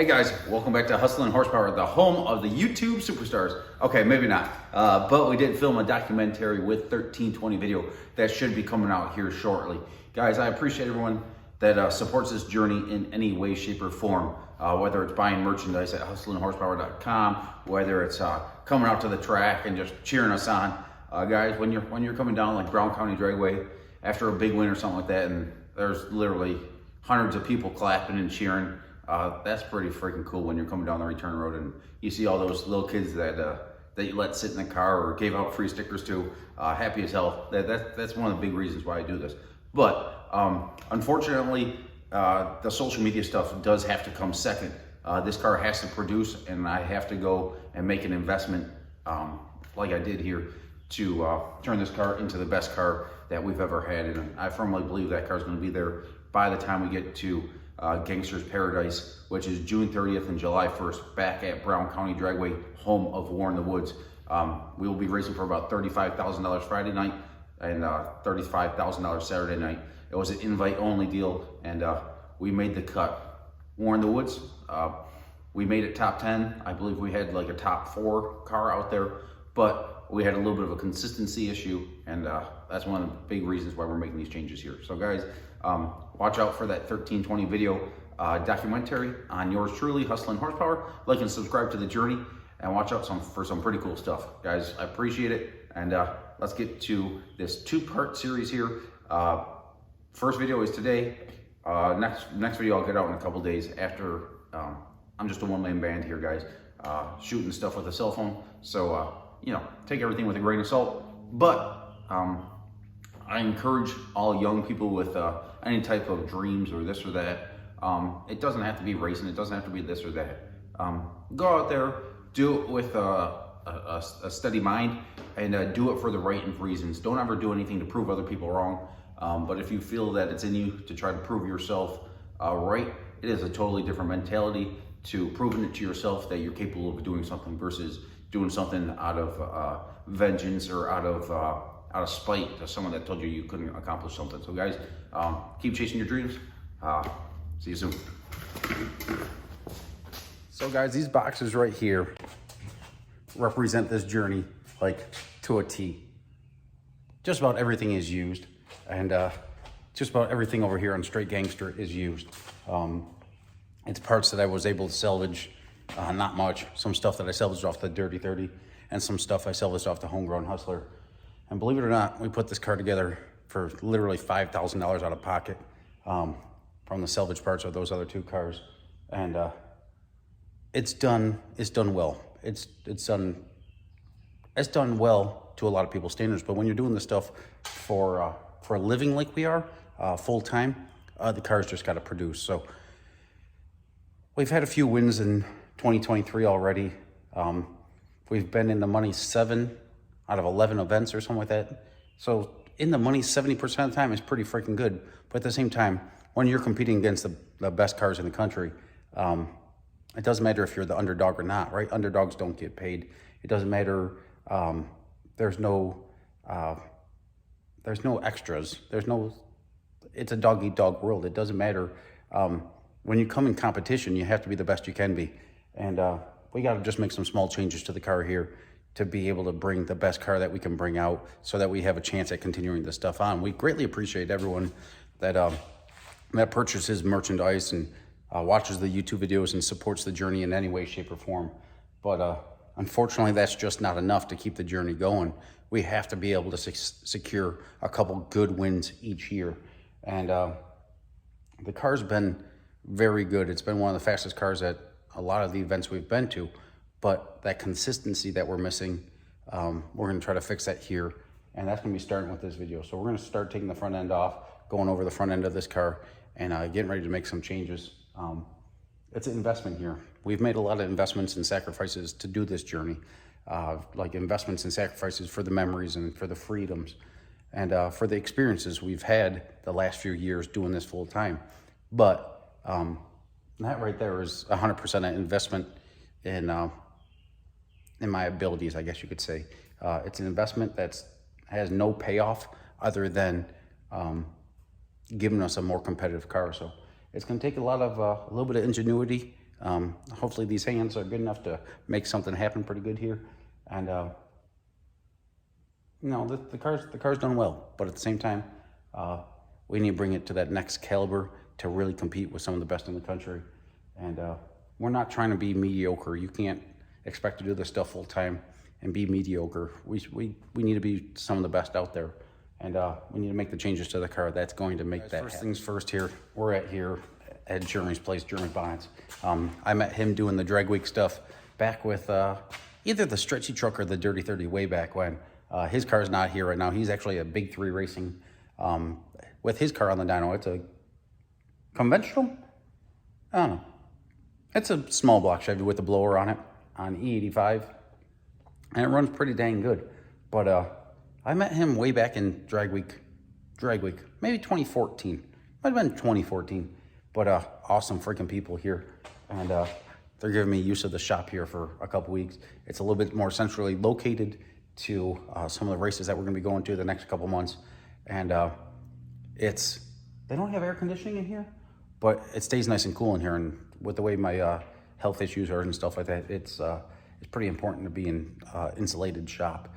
Hey guys, welcome back to Hustlin' Horsepower, the home of the YouTube superstars. Okay, maybe not, but we did film a documentary with 1320 video that should be coming out here shortly. Guys, I appreciate everyone that supports this journey in any way, shape, or form. Whether it's buying merchandise at hustlinghorsepower.com, whether it's coming out to the track and just cheering us on. Guys, when you're coming down like Brown County Dragway after a big win or something like that, and there's literally hundreds of people clapping and cheering. That's pretty freaking cool when you're coming down the return road and you see all those little kids that you let sit in the car or gave out free stickers to. Happy as hell. That's one of the big reasons why I do this. But unfortunately, the social media stuff does have to come second. This car has to produce, and I have to go and make an investment like I did here to turn this car into the best car that we've ever had. And I firmly believe that car is going to be there by the time we get to Gangster's Paradise, which is June 30th and July 1st, back at Brown County Dragway, home of War in the Woods. We will be racing for about $35,000 Friday night and $35,000 Saturday night. It was an invite-only deal, and we made the cut. War in the Woods, we made it top 10. I believe we had like a top 4 car out there, but we had a little bit of a consistency issue, and that's one of the big reasons why we're making these changes here. So guys, watch out for that 1320 video documentary on yours truly, Hustlin' Horsepower. Like and subscribe to the journey, and watch out for some pretty cool stuff. Guys, I appreciate it, and let's get to this 2-part series here. First video is today. Next video I'll get out in a couple days after. I'm just a one-man band here, guys, shooting stuff with a cell phone. So, you know, take everything with a grain of salt. But I encourage all young people with any type of dreams or this or that. It doesn't have to be racing. It doesn't have to be this or that. Go out there, do it with a steady mind, and do it for the right reasons. Don't ever do anything to prove other people wrong. But if you feel that it's in you to try to prove yourself right, it is a totally different mentality to proving it to yourself that you're capable of doing something versus doing something out of vengeance or out of spite to someone that told you you couldn't accomplish something. So guys, keep chasing your dreams. See you soon. So guys, these boxes right here represent this journey like to a T. Just about everything is used, and just about everything over here on Straight Gangster is used. It's parts that I was able to salvage, not much. Some stuff that I salvaged off the Dirty 30, and some stuff I salvaged off the Homegrown Hustler. And believe it or not, we put this car together for literally $5,000 out of pocket from the salvage parts of those other 2 cars. And it's done well. It's done well to a lot of people's standards. But when you're doing this stuff for a living like we are, full time, the car's just got to produce. So we've had a few wins in 2023 already. We've been in the money 7 out of 11 events or something like that. So in the money 70% of the time is pretty freaking good. But at the same time, when you're competing against the best cars in the country, it doesn't matter if you're the underdog or not, right? Underdogs don't get paid. It doesn't matter. There's no extras. It's a dog-eat-dog world. It doesn't matter. When you come in competition, you have to be the best you can be. And we got to just make some small changes to the car here to be able to bring the best car that we can bring out so that we have a chance at continuing this stuff on. We greatly appreciate everyone that purchases merchandise and watches the YouTube videos and supports the journey in any way, shape, or form. But unfortunately, that's just not enough to keep the journey going. We have to be able to secure a couple good wins each year. And the car's been very good. It's been one of the fastest cars at a lot of the events we've been to, but that consistency that we're missing, we're gonna try to fix that here, and that's gonna be starting with this video. So we're gonna start taking the front end off, going over the front end of this car, and getting ready to make some changes. It's an investment here. We've made a lot of investments and sacrifices to do this journey, like investments and sacrifices for the memories and for the freedoms and for the experiences we've had the last few years doing this full time. But that right there is 100% an investment in my abilities, I guess you could say. It's an investment that has no payoff other than giving us a more competitive car. So it's going to take a little bit of ingenuity, Hopefully these hands are good enough to make something happen pretty good here. And the car's done well, but at the same time, we need to bring it to that next caliber to really compete with some of the best in the country. And we're not trying to be mediocre. You can't expect to do this stuff full time and be mediocre. We need to be some of the best out there. And we need to make the changes to the car that's going to make that happen. First things first here, we're at Jeremy's place, Jeremy Bonnets. I met him doing the drag week stuff back with either the Stretchy Truck or the Dirty 30 way back when. His car's not here right now. He's actually at Big 3 Racing with his car on the dyno. It's a conventional? I don't know. It's a small block Chevy with a blower on it on E85. And it runs pretty dang good. But I met him way back in drag week, maybe 2014. Might have been 2014. But awesome freaking people here. And they're giving me use of the shop here for a couple weeks. It's a little bit more centrally located to some of the races that we're going to be going to the next couple months. And they don't have air conditioning in here, but it stays nice and cool in here. And with the way my health issues are and stuff like that, it's pretty important to be in insulated shop.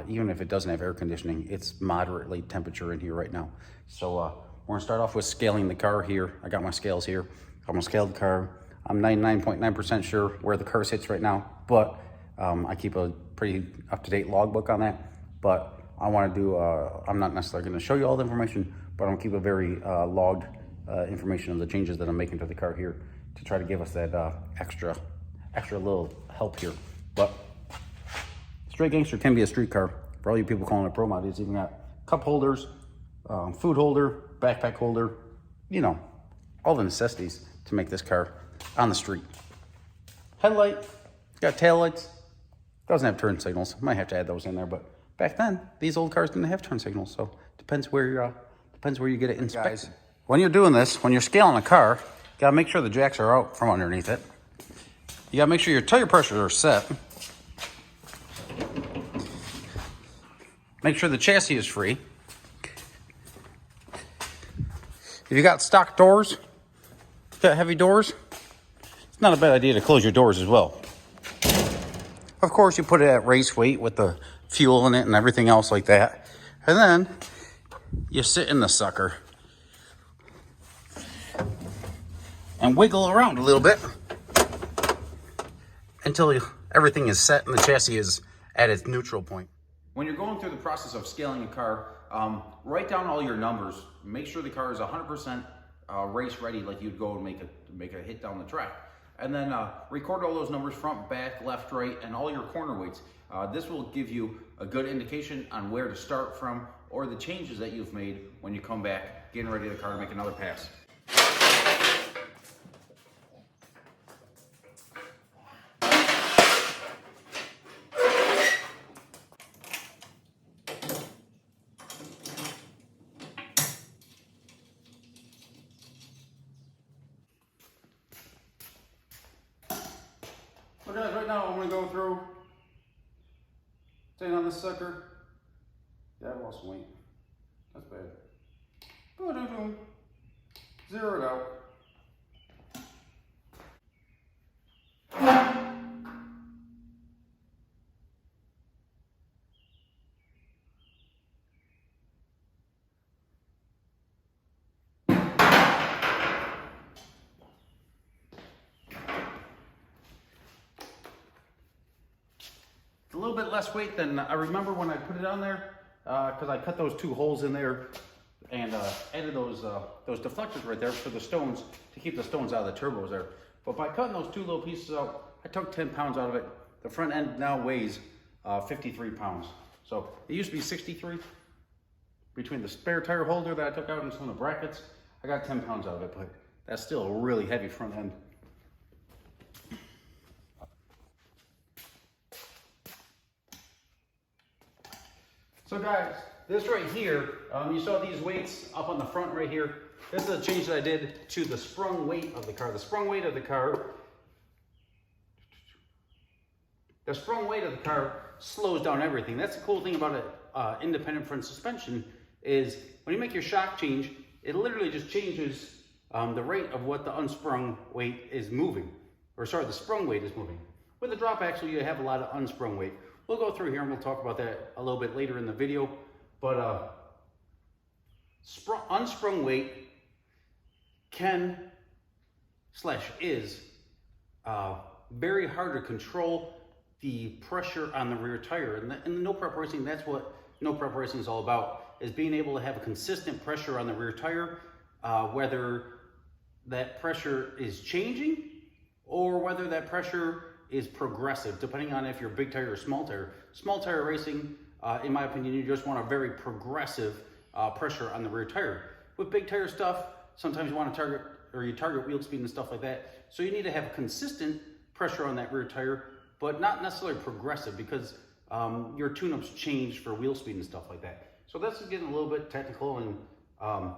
Even if it doesn't have air conditioning, it's moderately temperature in here right now. So we're gonna start off with scaling the car here. I got my scales here. I'm gonna scale the car. I'm 99.9% sure where the car sits right now, but I keep a pretty up-to-date logbook on that. But I want to do, I'm not necessarily going to show you all the information, but I'm going to keep a very logged information of the changes that I'm making to the car here to try to give us that extra little help here. But Straight Gangster can be a street car. For all you people calling it pro mod, it's even got cup holders, food holder, backpack holder, all the necessities to make this car on the street. Headlight, got tail lights, doesn't have turn signals. Might have to add those in there, but back then, these old cars didn't have turn signals, so depends where you get it inspected. Guys, when you're doing this, when you're scaling a car, you gotta make sure the jacks are out from underneath it. You gotta make sure your tire pressures are set. Make sure the chassis is free. If you got stock doors, got heavy doors, it's not a bad idea to close your doors as well. Of course, you put it at race weight with the fuel in it and everything else like that. And then you sit in the sucker and wiggle around a little bit until everything is set and the chassis is at its neutral point. When you're going through the process of scaling a car, write down all your numbers. Make sure the car is 100% race ready, like you'd go and make a hit down the track. And then record all those numbers, front, back, left, right, and all your corner weights. This will give you a good indication on where to start from or the changes that you've made when you come back, getting ready the car to make another pass. So guys, right now I'm going to go through, staying on this sucker. Yeah, I lost some weight. That's bad. Boom. Zero it out. A little bit less weight than I remember when I put it on there, because I cut those two holes in there and added those deflectors right there for the stones to keep the stones out of the turbos there. But by cutting those two little pieces out, I took 10 pounds out of it. The front end now weighs 53 pounds. So it used to be 63. Between the spare tire holder that I took out and some of the brackets, I got 10 pounds out of it, but that's still a really heavy front end. So guys, this right here, you saw these weights up on the front right here. This is a change that I did to the sprung weight of the car. The sprung weight of the car slows down everything. That's the cool thing about an independent front suspension is when you make your shock change, it literally just changes the rate of what the unsprung weight is moving. or sorry, the sprung weight is moving. With the drop axle, you have a lot of unsprung weight. We'll go through here and we'll talk about that a little bit later in the video. But unsprung weight can / is very hard to control the pressure on the rear tire. And the no prep racing, that's what no prep racing is all about, is being able to have a consistent pressure on the rear tire, whether that pressure is changing or whether that pressure is progressive, depending on if you're big tire or small tire. Small tire racing, in my opinion, you just want a very progressive pressure on the rear tire. With big tire stuff, sometimes you want to target wheel speed and stuff like that. So you need to have consistent pressure on that rear tire, but not necessarily progressive, because your tune-ups change for wheel speed and stuff like that. So that's getting a little bit technical, and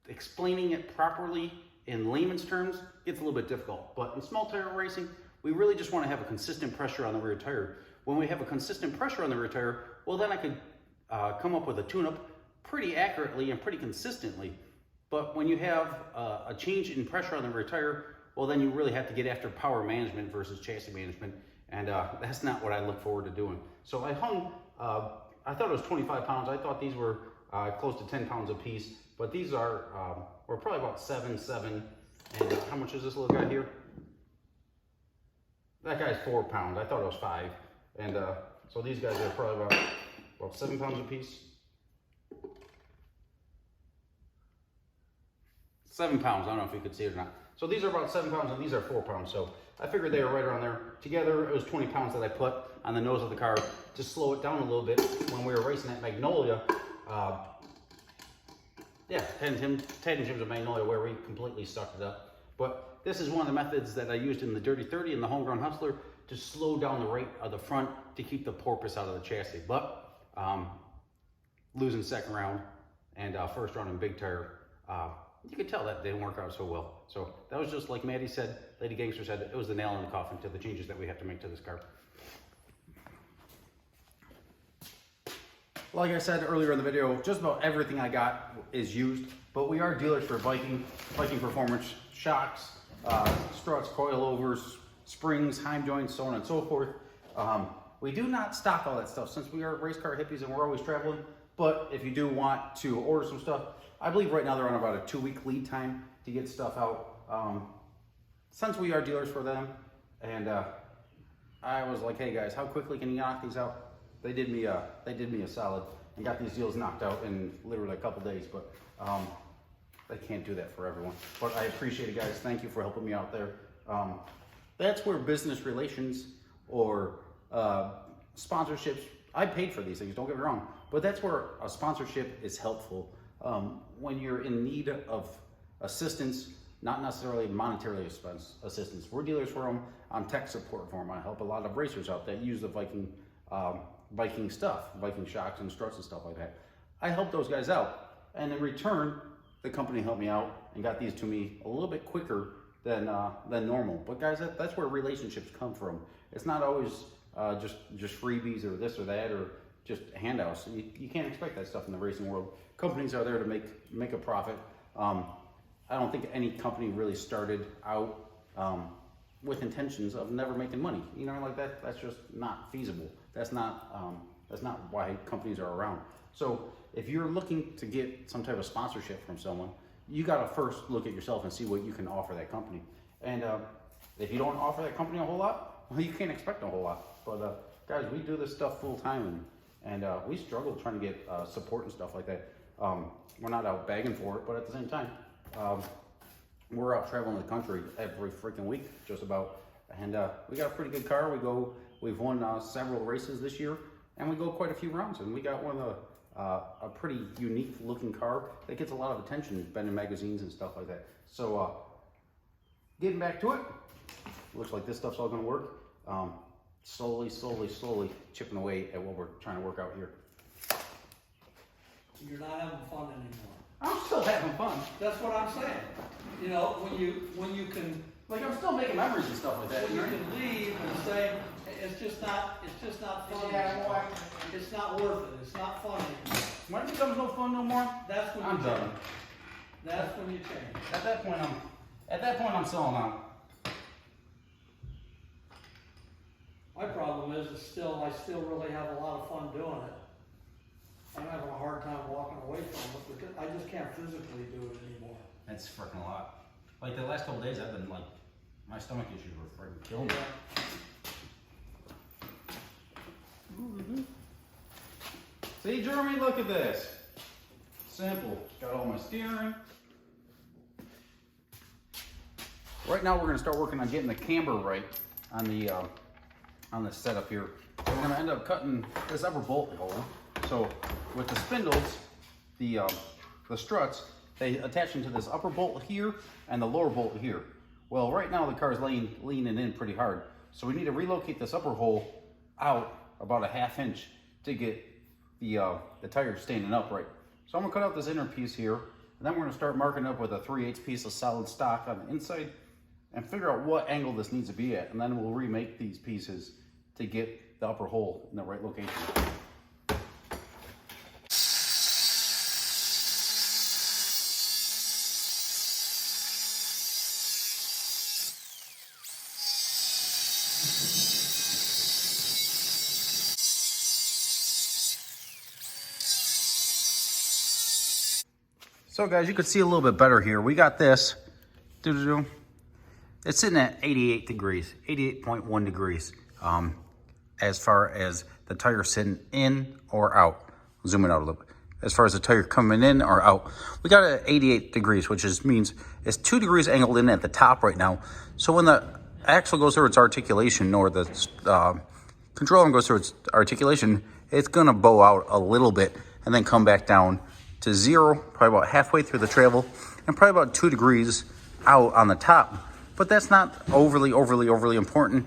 explaining it properly in layman's terms gets a little bit difficult. But in small tire racing, we really just want to have a consistent pressure on the rear tire. When we have a consistent pressure on the rear tire, well, then I could come up with a tune-up pretty accurately and pretty consistently. But when you have a change in pressure on the rear tire, well, then you really have to get after power management versus chassis management. And that's not what I look forward to doing. So I hung, I thought it was 25 pounds. I thought these were close to 10 pounds a piece. But these are, we're probably about 7. And how much is this little guy here? That guy's 4 pounds. I thought it was 5. And so these guys are probably about 7 pounds a piece. 7 pounds. I don't know if you could see it or not. So these are about 7 pounds and these are 4 pounds. So I figured they were right around there. Together, it was 20 pounds that I put on the nose of the car to slow it down a little bit when we were racing at Magnolia. Yeah, Ted and Jim's at Magnolia, where we completely sucked it up. But this is one of the methods that I used in the Dirty 30 and the Homegrown Hustler to slow down the rate of the front to keep the porpoise out of the chassis. But losing second round and first round in big tire, you could tell that didn't work out so well. So that was just like Maddie said, Lady Gangster said, it was the nail in the coffin to the changes that we have to make to this car. Like I said earlier in the video, just about everything I got is used, but we are dealers for Viking Performance, shocks, struts, coilovers, springs, heim joints, so on and so forth. We do not stock all that stuff since we are race car hippies and we're always traveling, but if you do want to order some stuff, I believe right now they're on about a 2-week lead time to get stuff out. Since we are dealers for them, and I was like, hey guys, how quickly can you knock these out? They did me a solid and got these deals knocked out in literally a couple days, but they can't do that for everyone. But I appreciate it, guys. Thank you for helping me out there. That's where business relations or sponsorships, I paid for these things, don't get me wrong, but that's where a sponsorship is helpful. When you're in need of assistance, not necessarily monetary assistance. We're dealers for them. I'm tech support for them. I help a lot of racers out that use the Viking stuff, Viking shocks and struts and stuff like that. I help those guys out, and in return, the company helped me out and got these to me a little bit quicker than normal. But guys, that's where relationships come from. It's not always just freebies or this or that or just handouts. You can't expect that stuff in the racing world. Companies are there to make a profit. I don't think any company really started out with intentions of never making money. You know, like that's just not feasible. That's not why companies are around. So if you're looking to get some type of sponsorship from someone, you got to first look at yourself and see what you can offer that company. And if you don't offer that company a whole lot, well, you can't expect a whole lot. But guys, we do this stuff full time, and we struggle trying to get support and stuff like that. We're not out begging for it, but at the same time, we're out traveling the country every freaking week, just about. And we got a pretty good car. We've won several races this year, and we go quite a few rounds. And we got one of a pretty unique looking car that gets a lot of attention, been in magazines and stuff like that. So getting back to it, looks like this stuff's all gonna work. Slowly chipping away at what we're trying to work out here. You're not having fun anymore. I'm still having fun. That's what I'm saying. You know, when you can, Like, I'm still making memories and stuff like that. when you can leave and say it's just not fun. Yeah, boy. It's not worth it. It's not fun anymore. When it becomes no fun no more, That's when I'm you done. change. That's when you change. At that point, I'm selling out. My problem is I still really have a lot of fun doing it. I'm having a hard time walking away from it because I just can't physically do it anymore. That's freaking a lot. Like the last couple days, I've been like, my stomach issues were freaking killing me. See, Jeremy, look at this. Simple. Got all my steering. Right now, we're going to start working on getting the camber right on the setup here. We're going to end up cutting this upper bolt hole. So, with the spindles, the struts, they attach into this upper bolt here and the lower bolt here. Well, right now the car is leaning in pretty hard, so we need to relocate this upper hole out about a ½ inch to get the tire standing upright. So I'm gonna cut out this inner piece here, and then we're gonna start marking up with a 3/8 piece of solid stock on the inside and figure out what angle this needs to be at, and then we'll remake these pieces to get the upper hole in the right location. So guys, you can see a little bit better here. We got this, it's sitting at 88 degrees, 88.1 degrees, as far as the tire sitting in or out. Zoom it out a little bit. As far as the tire coming in or out, we got it at 88 degrees, which means it's 2 degrees angled in at the top right now. So when the axle goes through its articulation, or the control arm goes through its articulation, it's gonna bow out a little bit and then come back down to 0, probably about halfway through the travel, and probably about 2 degrees out on the top. But that's not overly important.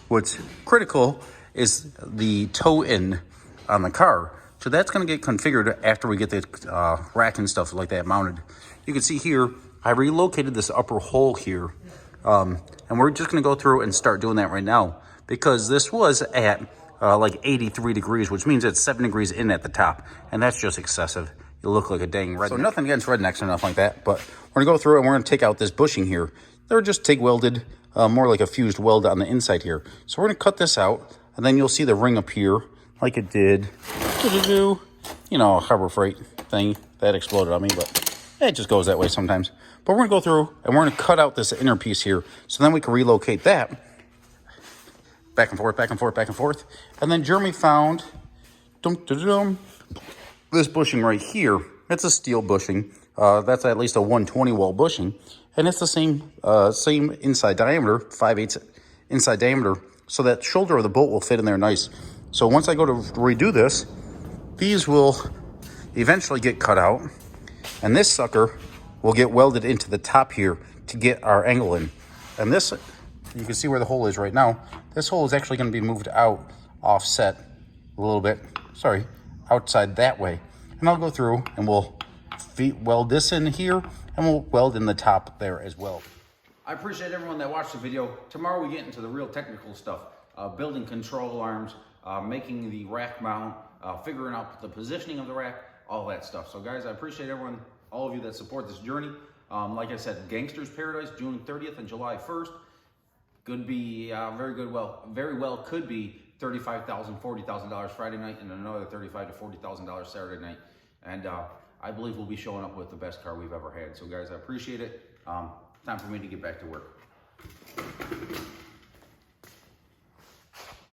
What's critical is the toe in on the car. So that's gonna get configured after we get the rack and stuff like that mounted. You can see here, I relocated this upper hole here. And we're just gonna go through and start doing that right now, because this was at like 83 degrees, which means it's 7 degrees in at the top, and that's just excessive. You look like a dang redneck. So nothing against rednecks or nothing like that, but we're gonna go through and we're gonna take out this bushing here. They're just TIG welded, more like a fused weld on the inside here. So we're gonna cut this out, and then you'll see the ring up here, like it did, you know, a Harbor Freight thing that exploded on me, but it just goes that way sometimes. But we're gonna go through and we're gonna cut out this inner piece here, so then we can relocate that back and forth, back and forth, back and forth. And then Jeremy found this bushing right here. It's a steel bushing. That's at least a 120 wall bushing, and it's the same inside diameter, 5/8 inside diameter, so that shoulder of the bolt will fit in there nice. So once I go to redo this, these will eventually get cut out, and this sucker will get welded into the top here to get our angle in. And this, you can see where the hole is right now. This hole is actually going to be moved out, offset a little bit. Sorry, outside that way. And I'll go through and we'll weld this in here, and we'll weld in the top there as well. I appreciate everyone that watched the video. Tomorrow we get into the real technical stuff, building control arms, making the rack mount, figuring out the positioning of the rack, all that stuff. So guys, I appreciate everyone, all of you that support this journey. Like I said, Gangster's Paradise, June 30th and July 1st. Could be very well could be $35,000, $40,000 Friday night, and another $35,000 to $40,000 Saturday night. And I believe we'll be showing up with the best car we've ever had. So guys, I appreciate it. Time for me to get back to work.